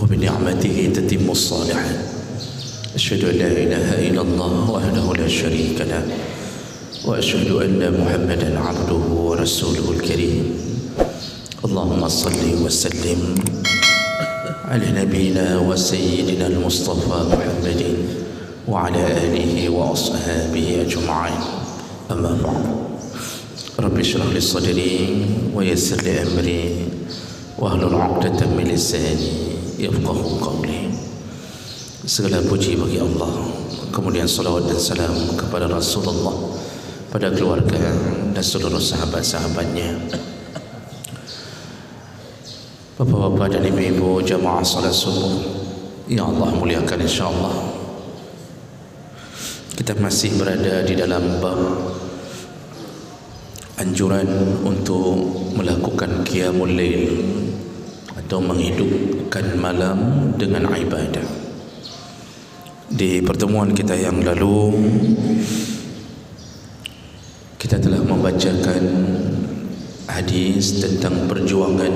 وبنعمته تتم الصالحات. أشهد أن لا إله إلا الله وحده لا شريك له وأشهد أن محمدا عبده ورسوله الكريم. اللهم صل وسلم على نبينا وسيدنا المصطفى محمد وعلى آله وأصحابه أجمعين. أما بعد، رب اشرح لي صدري ويسر لي أمري واحلل عقدة من لساني yafqahu qawli. Segala puji bagi Allah, kemudian salawat dan salam kepada Rasulullah, pada keluarga dan seluruh sahabat-sahabatnya. Bapak-bapak dan ibu-ibu jamaah salat subuh yang Allah muliakan, insyaallah kita masih berada di dalam bab anjuran untuk melakukan qiyamul lail atau menghidupkan malam dengan ibadah. Di pertemuan kita yang lalu kita telah membacakan hadis tentang perjuangan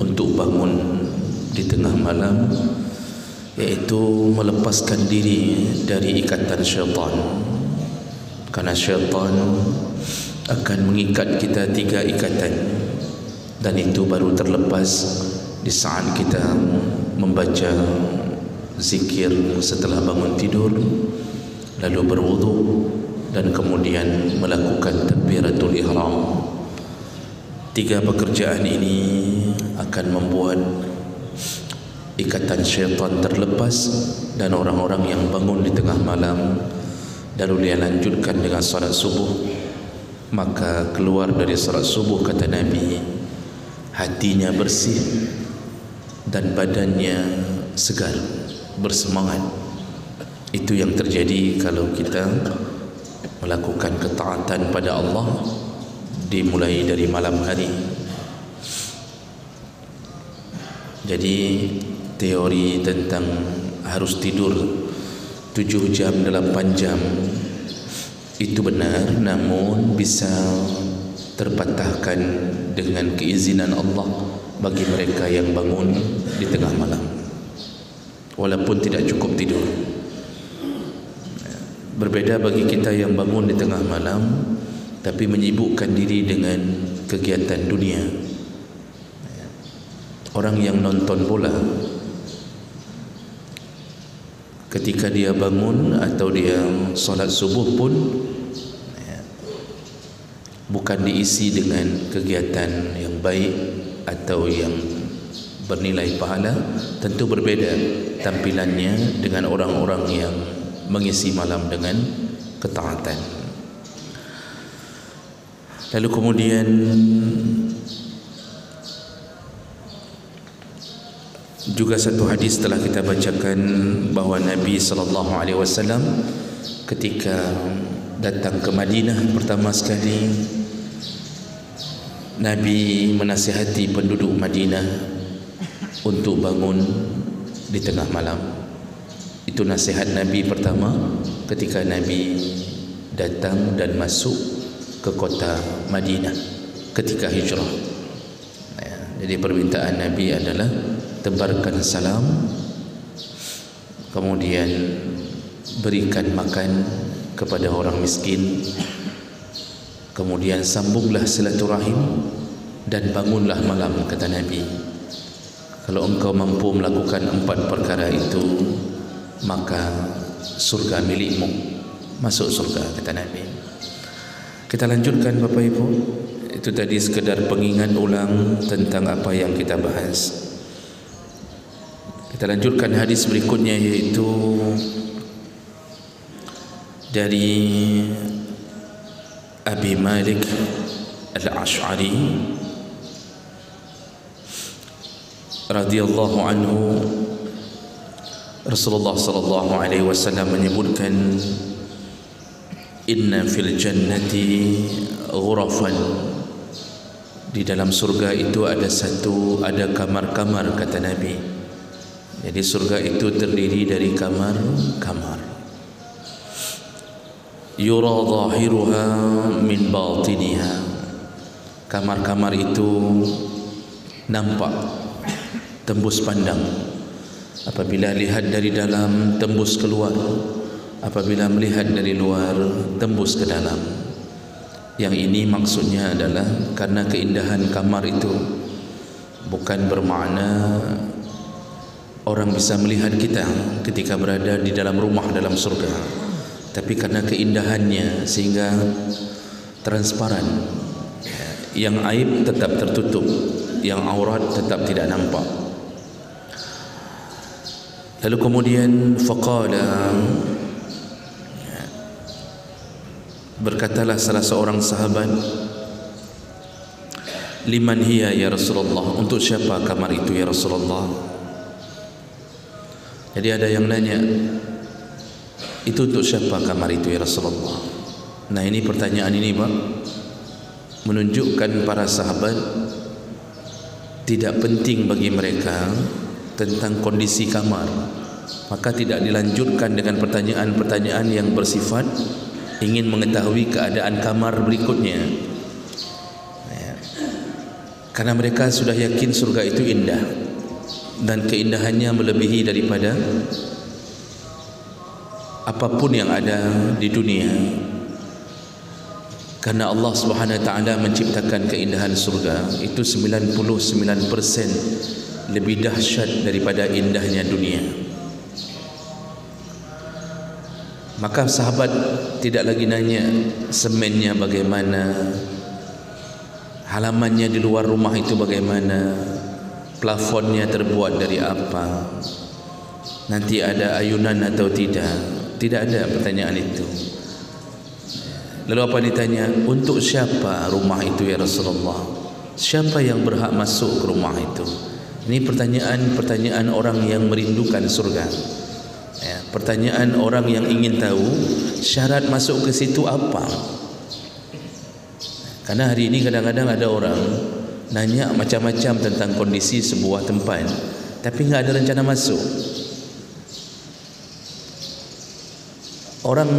untuk bangun di tengah malam, yaitu melepaskan diri dari ikatan syaitan, karena syaitan akan mengikat kita 3 ikatan, dan itu baru terlepas di saat kita membaca zikir setelah bangun tidur, lalu berwudu dan kemudian melakukan takbiratul ihram. 3 pekerjaan ini akan membuat ikatan syaitan terlepas, dan orang-orang yang bangun di tengah malam lalu dia lanjutkan dengan salat subuh, maka keluar dari salat subuh, kata Nabi, hatinya bersih dan badannya segar, bersemangat. Itu yang terjadi kalau kita melakukan ketaatan pada Allah dimulai dari malam hari. Jadi teori tentang harus tidur 7 jam, 8 jam itu benar, namun bisa terpatahkan dengan keizinan Allah bagi mereka yang bangun di tengah malam, walaupun tidak cukup tidur. Berbeda bagi kita yang bangun di tengah malam tapi menyibukkan diri dengan kegiatan dunia. Orang yang nonton bola, ketika dia bangun atau dia solat subuh pun bukan diisi dengan kegiatan yang baik atau yang bernilai pahala, tentu berbeda tampilannya dengan orang-orang yang mengisi malam dengan ketaatan. Lalu kemudian juga satu hadis telah kita bacakan bahawa Nabi SAW ketika datang ke Madinah pertama sekali, Nabi menasihati penduduk Madinah untuk bangun di tengah malam. Itu nasihat Nabi pertama ketika Nabi datang dan masuk ke kota Madinah ketika hijrah. Jadi permintaan Nabi adalah tebarkan salam, kemudian berikan makan kepada orang miskin, kemudian sambunglah silaturahim dan bangunlah malam, kata Nabi. Kalau engkau mampu melakukan 4 perkara itu, maka surga milikmu, masuk surga, kata Nabi. Kita lanjutkan Bapak Ibu. Itu tadi sekedar pengingat ulang tentang apa yang kita bahas. Kita lanjutkan hadis berikutnya, yaitu dari Abi Malik Al-Ash'ari radhiyallahu anhu. Rasulullah sallallahu alaihi wasallam menyebutkan, inna fil jannati ghurafan, di dalam surga itu ada kamar-kamar, kata Nabi. Jadi surga itu terdiri dari kamar-kamar. Yura zahiruha min batiniha, kamar-kamar itu nampak, tembus pandang Apabila lihat dari dalam, tembus keluar. Apabila melihat dari luar, tembus ke dalam. Yang ini maksudnya adalah karena keindahan kamar itu bukan bermakna orang bisa melihat kita ketika berada di dalam rumah dalam surga, tapi karena keindahannya sehingga transparan. Yang aib tetap tertutup, yang aurat tetap tidak nampak. Lalu kemudian faqala, berkatalah salah seorang sahabat, liman hiya ya Rasulullah, untuk siapa kamar itu ya Rasulullah? Jadi ada yang nanya, itu untuk siapa kamar itu ya Rasulullah? Nah, ini pertanyaan ini Pak menunjukkan para sahabat tidak penting bagi mereka tentang kondisi kamar, maka tidak dilanjutkan dengan pertanyaan-pertanyaan yang bersifat ingin mengetahui keadaan kamar berikutnya. Karena mereka sudah yakin surga itu indah dan keindahannya melebihi daripada apapun yang ada di dunia. Karena Allah Subhanahu wa taala menciptakan keindahan surga itu 99% lebih dahsyat daripada indahnya dunia. Maka sahabat tidak lagi nanya semennya bagaimana, halamannya di luar rumah itu bagaimana, plafonnya terbuat dari apa, nanti ada ayunan atau tidak. Tidak ada pertanyaan itu. Lalu apa ditanya? Untuk siapa rumah itu ya Rasulullah? Siapa yang berhak masuk ke rumah itu? Ini pertanyaan orang yang merindukan surga. Pertanyaan orang yang ingin tahu syarat masuk ke situ apa. Karena hari ini kadang-kadang ada orang nanya macam-macam tentang kondisi sebuah tempat, tapi nggak ada rencana masuk. Orang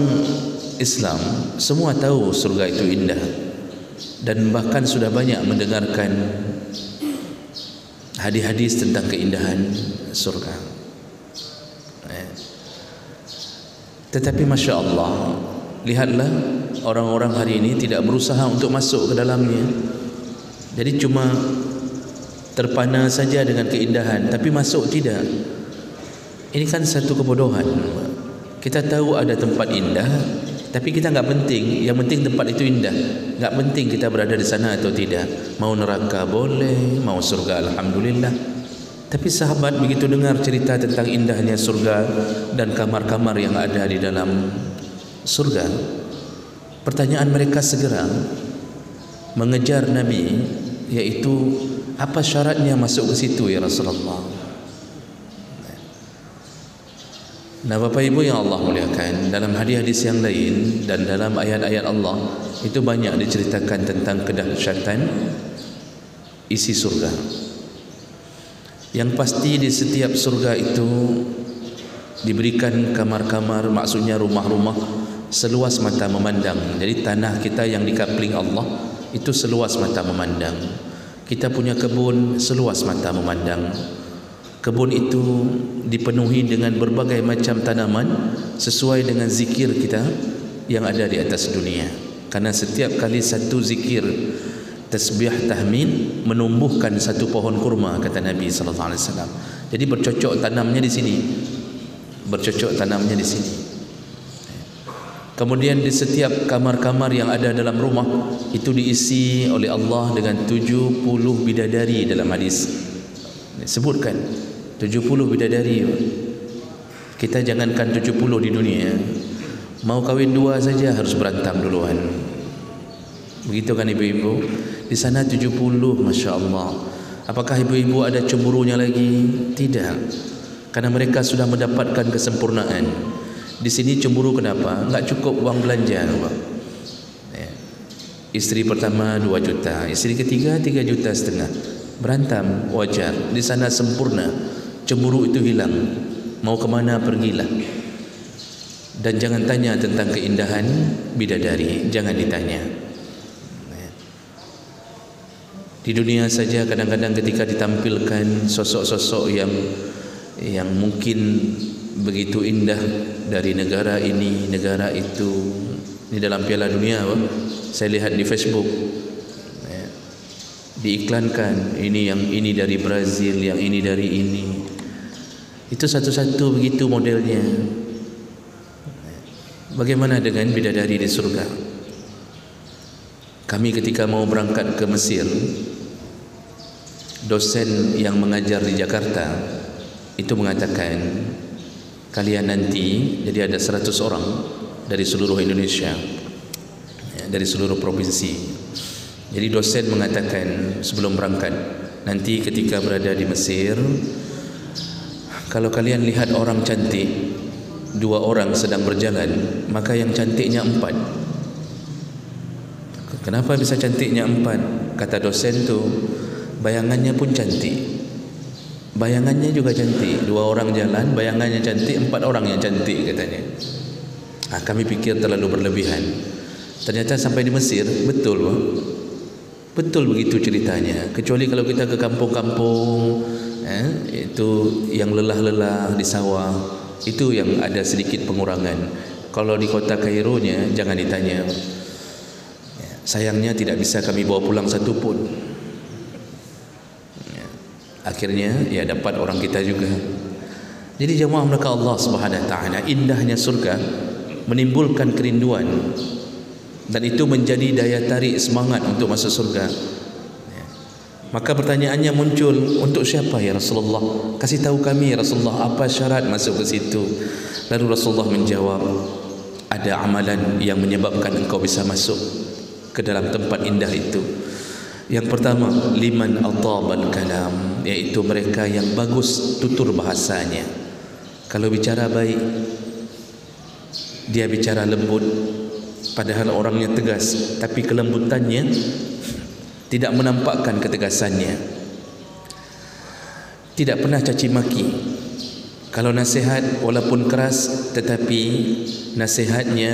Islam semua tahu surga itu indah, dan bahkan sudah banyak mendengarkan hadis-hadis tentang keindahan surga. Tetapi Masya Allah, lihatlah orang-orang hari ini tidak berusaha untuk masuk ke dalamnya. Jadi cuma terpana saja dengan keindahan, tapi masuk tidak. Ini kan satu kebodohan. Kita tahu ada tempat indah, tapi kita nggak penting. Yang penting tempat itu indah. Nggak penting kita berada di sana atau tidak. Mau neraka boleh, mau surga alhamdulillah. Tapi sahabat begitu dengar cerita tentang indahnya surga dan kamar-kamar yang ada di dalam surga, pertanyaan mereka segera mengejar Nabi, yaitu apa syaratnya masuk ke situ ya Rasulullah. Nah Bapak Ibu yang Allah muliakan, dalam hadis-hadis yang lain dan dalam ayat-ayat Allah itu banyak diceritakan tentang kedahsyatan isi surga. Yang pasti di setiap surga itu diberikan kamar-kamar, maksudnya rumah-rumah seluas mata memandang. Jadi tanah kita yang dikapling Allah itu seluas mata memandang. Kita punya kebun seluas mata memandang. Kebun itu dipenuhi dengan berbagai macam tanaman sesuai dengan zikir kita yang ada di atas dunia. Karena setiap kali satu zikir, tasbih, tahmid menumbuhkan satu pohon kurma, kata Nabi sallallahu alaihi wasallam. Jadi bercocok tanamnya di sini. Bercocok tanamnya di sini. Kemudian di setiap kamar-kamar yang ada dalam rumah itu diisi oleh Allah dengan 70 bidadari dalam hadis. Sebutkan 70 bidadari. Kita jangankan 70 di dunia, mau kawin dua saja harus berantem duluan. Begitu kan ibu-ibu? Di sana 70, Masya Allah. Apakah ibu-ibu ada cemburunya lagi? Tidak. Karena mereka sudah mendapatkan kesempurnaan. Di sini cemburu kenapa? Enggak cukup uang belanja. Istri pertama 2 juta, istri ketiga 3,5 juta. Berantem, wajar. Di sana sempurna, cemburu itu hilang. Mau kemana pergilah. Dan jangan tanya tentang keindahan bidadari, jangan ditanya. Di dunia saja kadang-kadang ketika ditampilkan sosok-sosok yang yang mungkin begitu indah dari negara ini, negara itu. Ini dalam Piala Dunia, saya lihat di Facebook, diiklankan ini dari Brazil, yang ini dari ini. Itu satu-satu begitu modelnya. Bagaimana dengan bidadari di surga? Kami ketika mau berangkat ke Mesir, dosen yang mengajar di Jakarta itu mengatakan, kalian nanti, jadi ada 100 orang dari seluruh Indonesia, dari seluruh provinsi. Jadi dosen mengatakan sebelum berangkat, nanti ketika berada di Mesir, kalau kalian lihat orang cantik, 2 orang sedang berjalan, maka yang cantiknya 4. Kenapa bisa cantiknya 4? Kata dosen tu, bayangannya pun cantik, bayangannya juga cantik. 2 orang jalan, bayangannya cantik, 4 orang yang cantik katanya. Kami pikir terlalu berlebihan. Ternyata sampai di Mesir, betul begitu ceritanya. Kecuali kalau kita ke kampung-kampung, itu yang lelah-lelah di sawah, itu yang ada sedikit pengurangan. Kalau di kota Kaironya jangan ditanya. Sayangnya tidak bisa kami bawa pulang satu pun. Akhirnya ya dapat orang kita juga. Jadi jemaah mereka Allah Subhanahu wa taala, indahnya surga menimbulkan kerinduan, dan itu menjadi daya tarik semangat untuk masuk surga. Maka pertanyaannya muncul, untuk siapa ya Rasulullah? Kasih tahu kami ya Rasulullah, apa syarat masuk ke situ? Lalu Rasulullah menjawab, ada amalan yang menyebabkan engkau bisa masuk ke dalam tempat indah itu. Yang pertama, liman atabal kalam, yaitu mereka yang bagus tutur bahasanya. Kalau bicara baik, dia bicara lembut, padahal orangnya tegas, tapi kelembutannya tidak menampakkan ketegasannya. Tidak pernah caci maki. Kalau nasihat walaupun keras, tetapi nasihatnya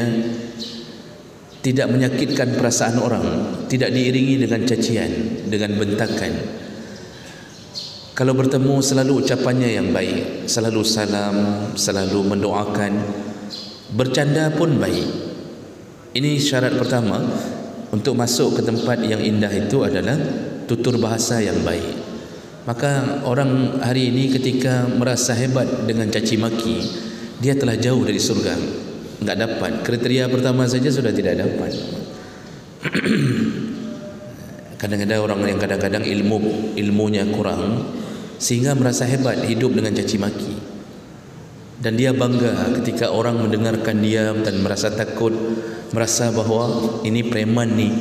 tidak menyakitkan perasaan orang, tidak diiringi dengan cacian, dengan bentakan. Kalau bertemu selalu ucapannya yang baik, selalu salam, selalu mendoakan, bercanda pun baik. Ini syarat pertama untuk masuk ke tempat yang indah itu adalah tutur bahasa yang baik. Maka orang hari ini ketika merasa hebat dengan caci maki, dia telah jauh dari surga. Enggak dapat. Kriteria pertama saja sudah tidak dapat. Kadang-kadang orang yang kadang-kadang ilmunya kurang, sehingga merasa hebat hidup dengan caci maki. Dan dia bangga ketika orang mendengarkan dia dan merasa takut, merasa bahawa ini preman nih.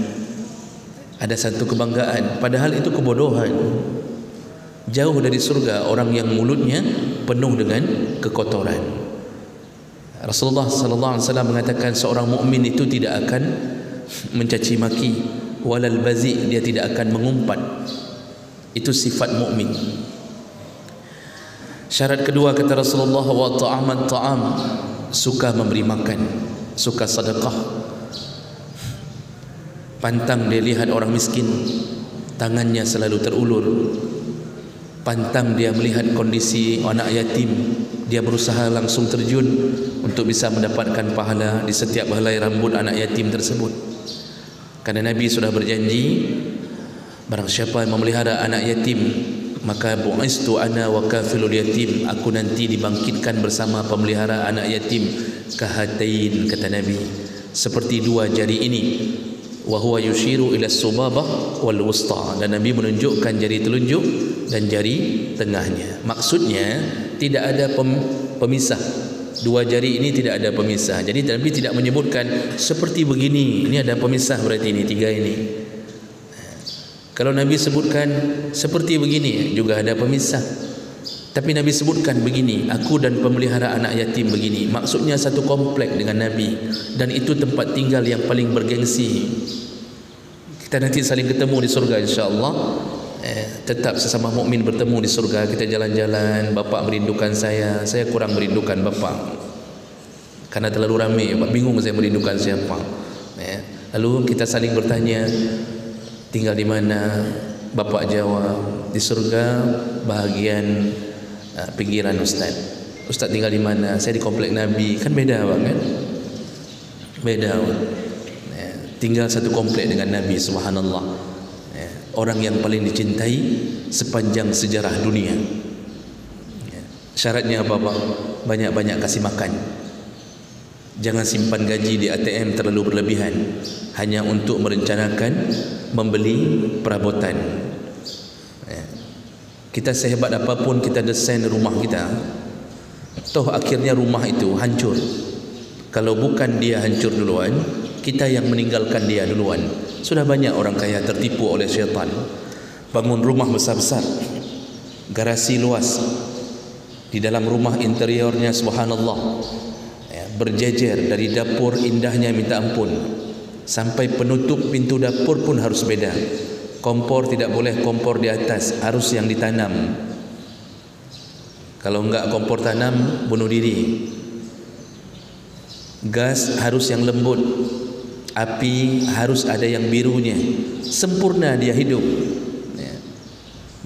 Ada satu kebanggaan, padahal itu kebodohan. Jauh dari surga orang yang mulutnya penuh dengan kekotoran. Rasulullah sallallahu alaihi wasallam mengatakan seorang mukmin itu tidak akan mencaci maki, walal bazi, dia tidak akan mengumpat. Itu sifat mukmin. Syarat kedua kata Rasulullah, wa ta'aman ta'am, suka memberi makan, suka sedekah. Pantang dia lihat orang miskin, tangannya selalu terulur. Pantang dia melihat kondisi anak yatim, dia berusaha langsung terjun untuk bisa mendapatkan pahala di setiap helai rambut anak yatim tersebut. Karena Nabi sudah berjanji, barang siapa yang memelihara anak yatim, maka bu'istu ana wa kafilul yatim, aku nanti dibangkitkan bersama pemelihara anak yatim, kahatain, kata Nabi, seperti 2 jari ini. Wa huwa yushiru ila subabah wal wusta, dan Nabi menunjukkan jari telunjuk dan jari tengahnya. Maksudnya tidak ada pemisah. 2 jari ini tidak ada pemisah. Jadi Nabi tidak menyebutkan seperti begini, ini ada pemisah, berarti ini 3 ini. Kalau Nabi sebutkan seperti begini, juga ada pemisah. Tapi Nabi sebutkan begini, aku dan pemelihara anak yatim begini. Maksudnya satu komplek dengan Nabi, dan itu tempat tinggal yang paling bergengsi. Kita nanti saling ketemu di surga insya-Allah. Tetap sesama mukmin bertemu di surga. Kita jalan-jalan, bapak merindukan saya kurang merindukan bapak. Karena terlalu ramai, bingung saya merindukan siapa. Lalu kita saling bertanya, tinggal di mana? Bapak jawab, di surga bahagian pinggiran Ustaz. Ustaz tinggal di mana? Saya di komplek Nabi. Kan beda bang kan? Beda bang. Tinggal satu komplek dengan Nabi, subhanallah. Orang yang paling dicintai sepanjang sejarah dunia. Syaratnya apa bang? Banyak-banyak kasih makan. Jangan simpan gaji di ATM terlalu berlebihan hanya untuk merencanakan membeli perabotan. Kita sehebat apapun kita desain rumah kita, toh akhirnya rumah itu hancur. Kalau bukan dia hancur duluan, kita yang meninggalkan dia duluan. Sudah banyak orang kaya tertipu oleh syaitan. Bangun rumah besar-besar, garasi luas, di dalam rumah interiornya subhanallah, berjejer dari dapur indahnya minta ampun, sampai penutup pintu dapur pun harus beda. Kompor tidak boleh kompor di atas, harus yang ditanam. Kalau enggak kompor tanam, bunuh diri. Gas harus yang lembut, api harus ada yang birunya. Sempurna dia hidup.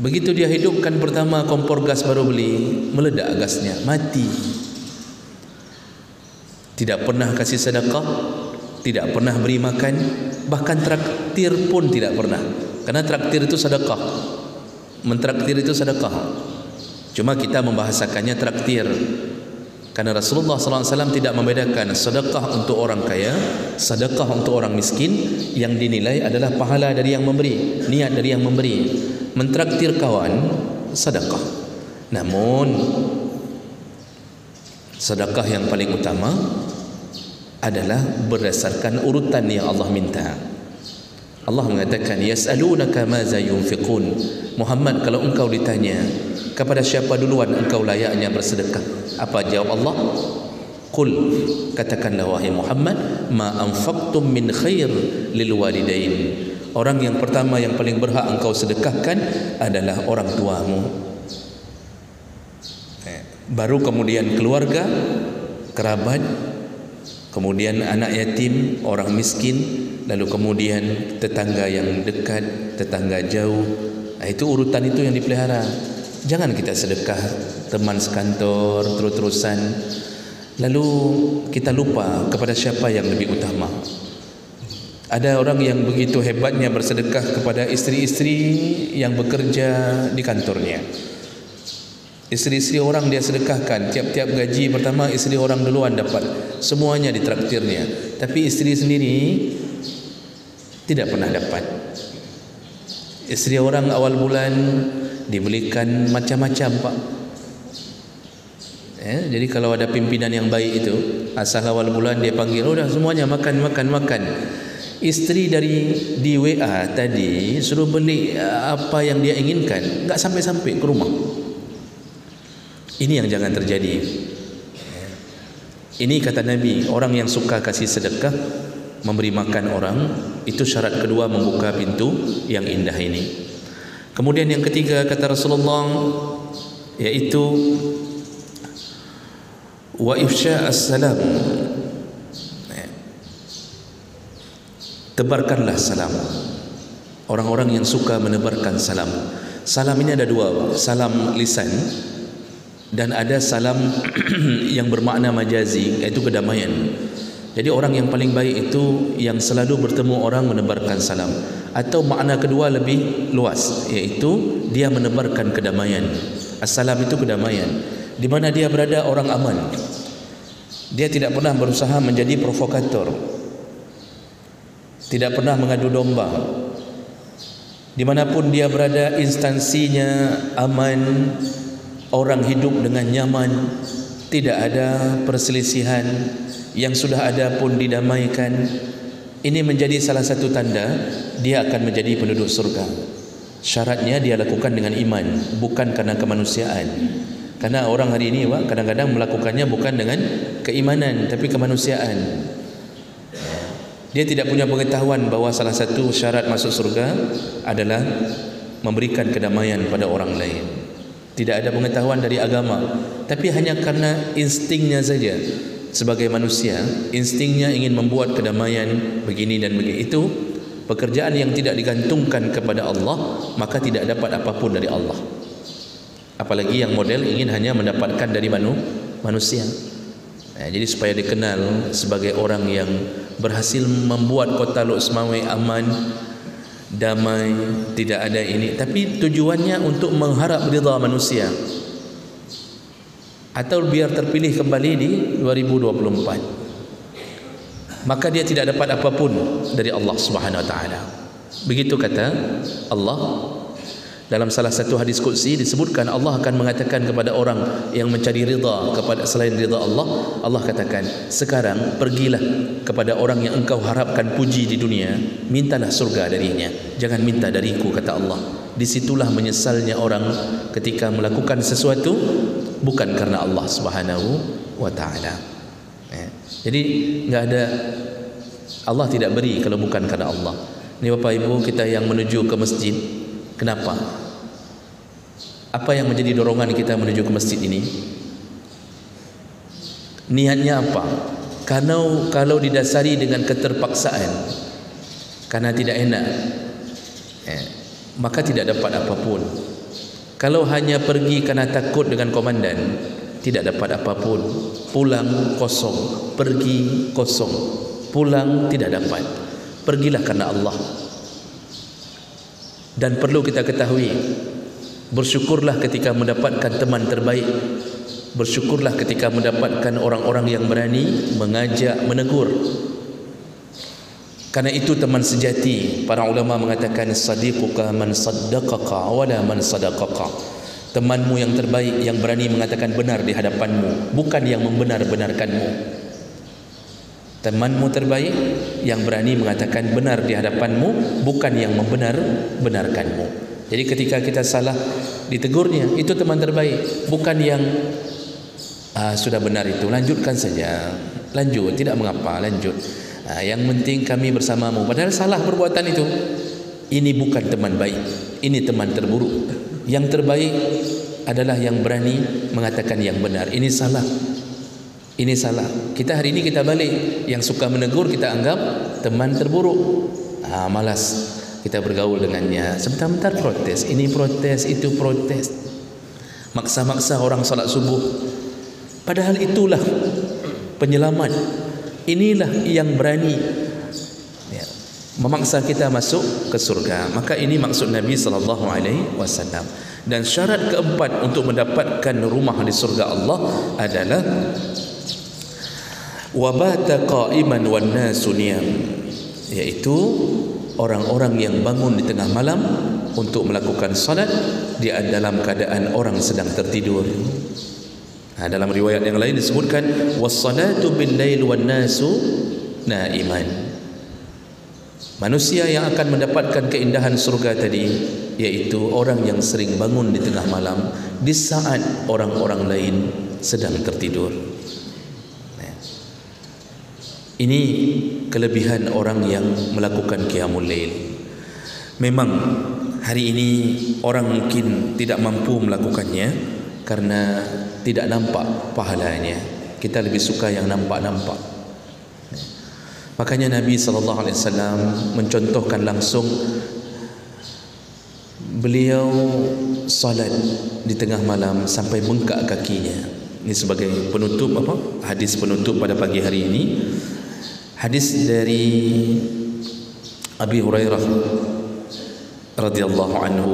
Begitu dia hidupkan pertama kompor gas baru beli, meledak gasnya, mati. Tidak pernah kasih sedekah, tidak pernah beri makan, bahkan traktir pun tidak pernah. Karena traktir itu sedekah, mentraktir itu sedekah. Cuma kita membahasakannya traktir, karena Rasulullah SAW tidak membedakan sedekah untuk orang kaya, sedekah untuk orang miskin. Yang dinilai adalah pahala dari yang memberi, niat dari yang memberi. Mentraktir kawan sedekah, namun sedekah yang paling utama adalah berdasarkan urutan yang Allah minta. Allah mengatakan, yas'alunaka maza yunfiqun. Muhammad, kalau engkau ditanya kepada siapa duluan engkau layaknya bersedekah, apa jawab Allah? Qul, katakanlah wahai Muhammad, ma anfaqtum min khair lil walidain. Orang yang pertama yang paling berhak engkau sedekahkan adalah orang tuamu. Baru kemudian keluarga, kerabat, kemudian anak yatim, orang miskin, lalu kemudian tetangga yang dekat, tetangga jauh. Itu urutan itu yang dipelihara. Jangan kita sedekah teman sekantor terus-terusan, lalu kita lupa kepada siapa yang lebih utama. Ada orang yang begitu hebatnya bersedekah kepada istri-istri yang bekerja di kantornya. Istri-istri orang dia sedekahkan, tiap-tiap gaji pertama istri orang duluan dapat, semuanya ditraktirnya. Tapi istri sendiri tidak pernah dapat. Istri orang awal bulan dibelikan macam-macam pak. Jadi kalau ada pimpinan yang baik itu, asal awal bulan dia panggil, udah semuanya makan. Istri dari di WA tadi suruh beli apa yang dia inginkan, enggak sampai-sampai ke rumah. Ini yang jangan terjadi. Ini kata Nabi, orang yang suka kasih sedekah, memberi makan orang, itu syarat kedua membuka pintu yang indah ini. Kemudian yang ketiga kata Rasulullah, yaitu wa ifsha as-salam. Tebarkanlah salam. Orang-orang yang suka menebarkan salam. Salam ini ada dua, salam lisan dan ada salam yang bermakna majazi, yaitu kedamaian. Jadi orang yang paling baik itu yang selalu bertemu orang menebarkan salam. Atau makna kedua lebih luas, yaitu dia menebarkan kedamaian. Assalam itu kedamaian. Di mana dia berada orang aman. Dia tidak pernah berusaha menjadi provokator, tidak pernah mengadu domba. Dimanapun dia berada, instansinya aman, orang hidup dengan nyaman, tidak ada perselisihan, yang sudah ada pun didamaikan. Ini menjadi salah satu tanda dia akan menjadi penduduk surga. Syaratnya dia lakukan dengan iman, bukan karena kemanusiaan. Karena orang hari ini kadang-kadang melakukannya bukan dengan keimanan, tapi kemanusiaan. Dia tidak punya pengetahuan bahawa salah satu syarat masuk surga adalah memberikan kedamaian pada orang lain. Tidak ada pengetahuan dari agama, tapi hanya karena instingnya saja. Sebagai manusia, instingnya ingin membuat kedamaian begini dan begitu. Pekerjaan yang tidak digantungkan kepada Allah, maka tidak dapat apapun dari Allah. apalagi yang model ingin hanya mendapatkan dari manusia. Jadi supaya dikenal sebagai orang yang berhasil membuat kota Lok Semawe aman, damai, tidak ada ini, tapi tujuannya untuk mengharap ridha manusia, atau biar terpilih kembali di 2024, maka dia tidak dapat apapun dari Allah Subhanahu wa taala. Begitu kata Allah. Dalam salah satu hadis qudsi disebutkan Allah akan mengatakan kepada orang yang mencari ridha kepada selain ridha Allah, Allah katakan, sekarang pergilah kepada orang yang engkau harapkan puji di dunia, mintalah surga darinya, jangan minta dariku, kata Allah. Disitulah menyesalnya orang ketika melakukan sesuatu bukan karena Allah Subhanahu wa taala. Jadi enggak ada, Allah tidak beri kalau bukan karena Allah. Ini Bapak Ibu kita yang menuju ke masjid, kenapa? Apa yang menjadi dorongan kita menuju ke masjid ini? Niatnya apa? Kalau didasari dengan keterpaksaan, karena tidak enak, maka tidak dapat apapun. Kalau hanya pergi karena takut dengan komandan, tidak dapat apapun. Pulang kosong, pergi kosong, pulang tidak dapat. Pergilah karena Allah. Dan perlu kita ketahui, bersyukurlah ketika mendapatkan teman terbaik. Bersyukurlah ketika mendapatkan orang-orang yang berani mengajak, menegur. Karena itu teman sejati. Para ulama mengatakan, sadiquka man saddaqaka wala man sadaqaka. Temanmu yang terbaik yang berani mengatakan benar di hadapanmu, bukan yang membenar-benarkanmu. Temanmu terbaik yang berani mengatakan benar di hadapanmu, bukan yang membenar-benarkanmu. Jadi ketika kita salah ditegurnya, itu teman terbaik, bukan yang sudah benar itu, lanjutkan saja, lanjut, tidak mengapa, lanjut. Yang penting kami bersamamu, padahal salah perbuatan itu. Ini bukan teman baik, ini teman terburuk. Yang terbaik adalah yang berani mengatakan yang benar. Ini salah, ini salah. Kita hari ini kita balik, yang suka menegur kita anggap teman terburuk. Malas kita bergaul dengannya. Sebentar-bentar protes, ini protes, itu protes, maksa-maksa orang salat subuh. Padahal itulah penyelamat. Inilah yang berani memaksa kita masuk ke surga. Maka ini maksud Nabi SAW. Dan syarat keempat untuk mendapatkan rumah di surga Allah adalah wabata qa'iman wan nasu niyam, yaitu orang-orang yang bangun di tengah malam untuk melakukan salat di dalam keadaan orang sedang tertidur. Dalam riwayat yang lain disebutkan was-salatu bil-lail wan nasu naiman. Manusia yang akan mendapatkan keindahan surga tadi yaitu orang yang sering bangun di tengah malam di saat orang-orang lain sedang tertidur. Ini kelebihan orang yang melakukan qiyamul lail. Memang hari ini orang mungkin tidak mampu melakukannya karena tidak nampak pahalanya. Kita lebih suka yang nampak-nampak. Makanya Nabi SAW mencontohkan langsung, beliau salat di tengah malam sampai bengkak kakinya. Ini sebagai penutup hadis penutup pada pagi hari ini. Hadis dari Abi Hurairah radhiyallahu anhu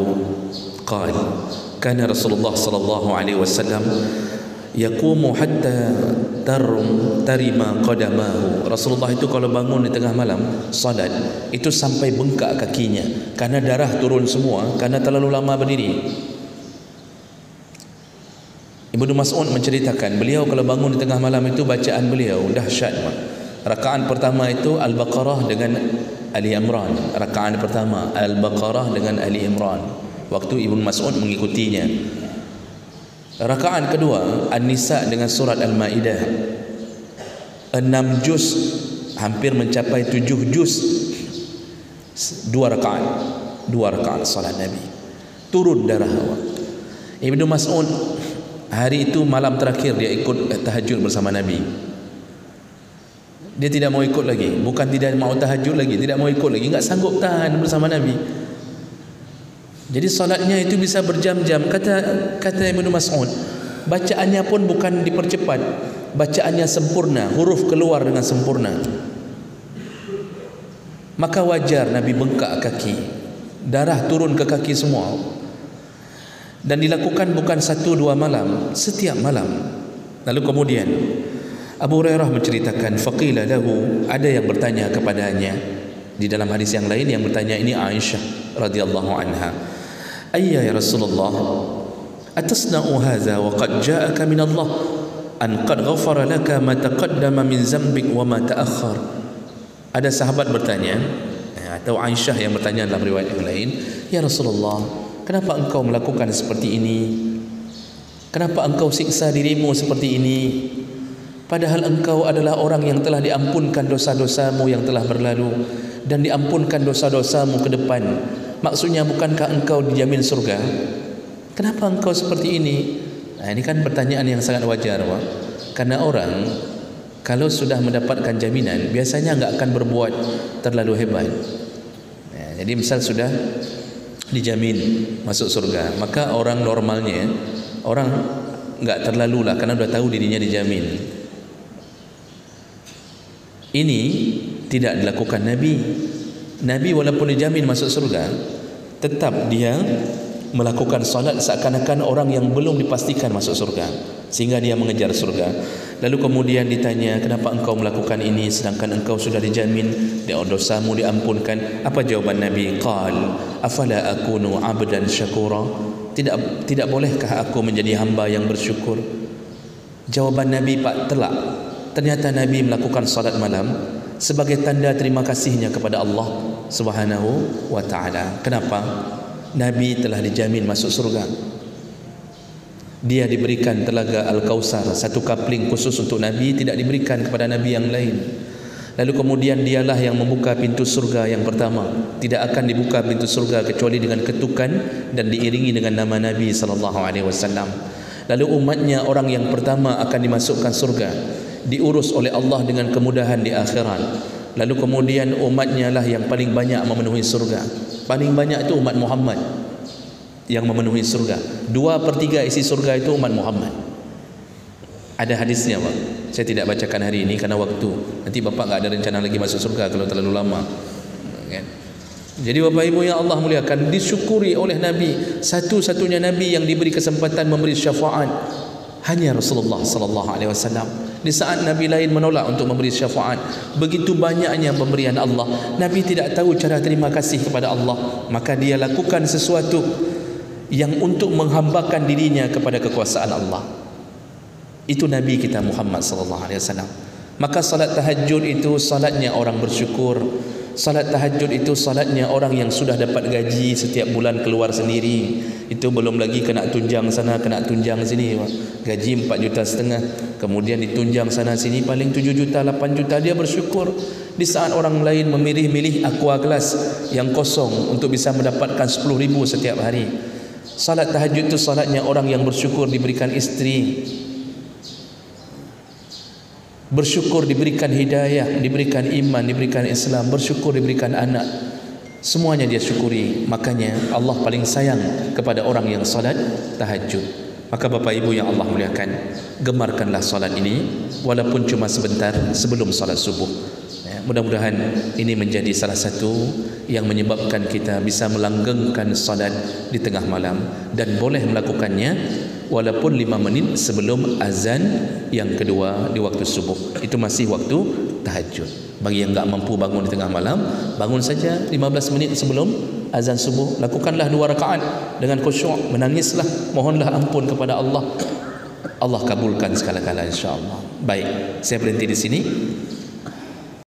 qala kana Rasulullah sallallahu alaihi wasallam yaqumu hatta tarima qadamahu. Rasulullah itu kalau bangun di tengah malam salat itu sampai bengkak kakinya karena darah turun semua karena terlalu lama berdiri. Ibnu Mas'ud menceritakan beliau kalau bangun di tengah malam itu bacaan beliau dahsyat. Rakaat pertama itu Al-Baqarah dengan Ali Imran. Rakaat pertama Al-Baqarah dengan Ali Imran. Waktu Ibnu Mas'ud mengikutinya. Rakaat kedua An-Nisa dengan surat Al-Maidah. 6 juz, hampir mencapai 7 juz. 2 rakaat salat Nabi. Turun darah. Ibnu Mas'ud hari itu malam terakhir dia ikut tahajud bersama Nabi. Dia tidak mau ikut lagi, bukan tidak mau tahajud lagi, tidak mau ikut lagi, enggak sanggup tahan bersama Nabi. Jadi salatnya itu bisa berjam-jam. Kata Ibnu Mas'ud, bacaannya pun bukan dipercepat, bacaannya sempurna, huruf keluar dengan sempurna. Maka wajar Nabi bengkak kaki, darah turun ke kaki semua. Dan dilakukan bukan 1-2 malam, setiap malam. Lalu kemudian Abu Hurairah menceritakan, faqila lahu, ada yang bertanya kepadanya. Di dalam hadis yang lain yang bertanya ini Aisyah radhiyallahu anha, ayya ya Rasulullah, atasna'u hadza wa qad ja'aka min Allah an qad ghafara laka ma taqaddama min zambik wa ma ta'akhkhar. Ada sahabat bertanya, atau Aisyah yang bertanya dalam riwayat yang lain, ya Rasulullah, kenapa engkau melakukan seperti ini? Kenapa engkau siksa dirimu seperti ini? Padahal engkau adalah orang yang telah diampunkan dosa-dosamu yang telah berlalu dan diampunkan dosa-dosamu ke depan. Maksudnya, bukankah engkau dijamin surga? Kenapa engkau seperti ini? Nah, ini kan pertanyaan yang sangat wajar, Pak. Karena orang kalau sudah mendapatkan jaminan, biasanya enggak akan berbuat terlalu hebat. Nah, jadi misal sudah dijamin masuk surga, maka orang normalnya, orang enggak terlalu lah, karena sudah tahu dirinya dijamin. Ini tidak dilakukan Nabi. Nabi walaupun dijamin masuk surga, tetap dia melakukan salat seakan-akan orang yang belum dipastikan masuk surga, sehingga dia mengejar surga. Lalu kemudian ditanya, kenapa engkau melakukan ini sedangkan engkau sudah dijamin dosamu diampunkan? Apa jawaban Nabi? Qal afala akunu abdan syakura, tidak bolehkah aku menjadi hamba yang bersyukur? Jawaban Nabi pak telak. Ternyata Nabi melakukan salat malam sebagai tanda terima kasihnya kepada Allah Subhanahu wa ta'ala. Kenapa? Nabi telah dijamin masuk surga. Dia diberikan telaga Al-Kausar, satu kapling khusus untuk Nabi, tidak diberikan kepada Nabi yang lain. Lalu kemudian dialah yang membuka pintu surga yang pertama. Tidak akan dibuka pintu surga kecuali dengan ketukan dan diiringi dengan nama Nabi SAW. Lalu umatnya orang yang pertama akan dimasukkan surga, diurus oleh Allah dengan kemudahan di akhirat. Lalu kemudian umatnya lah yang paling banyak memenuhi surga. Paling banyak itu umat Muhammad yang memenuhi surga. 2/3 isi surga itu umat Muhammad. Ada hadisnya, Pak. Saya tidak bacakan hari ini karena waktu. Nanti Bapak enggak ada rencana lagi masuk surga kalau terlalu lama. Kan? Jadi Bapak Ibu yang Allah muliakan, disyukuri oleh Nabi, satu-satunya Nabi yang diberi kesempatan memberi syafaat hanya Rasulullah sallallahu alaihi wasallam. Di saat Nabi lain menolak untuk memberi syafaat, begitu banyaknya pemberian Allah, Nabi tidak tahu cara terima kasih kepada Allah, maka dia lakukan sesuatu yang untuk menghambakan dirinya kepada kekuasaan Allah. Itu Nabi kita Muhammad sallallahu alaihi wasallam. Maka salat tahajud itu salatnya orang bersyukur. Salat tahajud itu salatnya orang yang sudah dapat gaji setiap bulan keluar sendiri. Itu belum lagi kena tunjang sana, kena tunjang sini. Gaji 4,5 juta, kemudian ditunjang sana sini paling 7 juta, 8 juta. Dia bersyukur. Di saat orang lain memilih-milih aqua gelas yang kosong untuk bisa mendapatkan 10,000 setiap hari. Salat tahajud itu salatnya orang yang bersyukur diberikan istri, bersyukur diberikan hidayah, diberikan iman, diberikan Islam, bersyukur diberikan anak. Semuanya dia syukuri. Makanya Allah paling sayang kepada orang yang salat tahajud. Maka Bapak Ibu yang Allah muliakan, gemarkanlah salat ini walaupun cuma sebentar sebelum salat subuh. Mudah-mudahan ini menjadi salah satu yang menyebabkan kita bisa melanggengkan salat di tengah malam, dan boleh melakukannya walaupun 5 menit sebelum azan yang kedua di waktu subuh. Itu masih waktu tahajud. Bagi yang enggak mampu bangun di tengah malam, bangun saja 15 menit sebelum azan subuh. Lakukanlah 2 rakaat dengan khusyuk, menangislah, mohonlah ampun kepada Allah. Allah kabulkan segala-gala insya-Allah. Baik, saya berhenti di sini.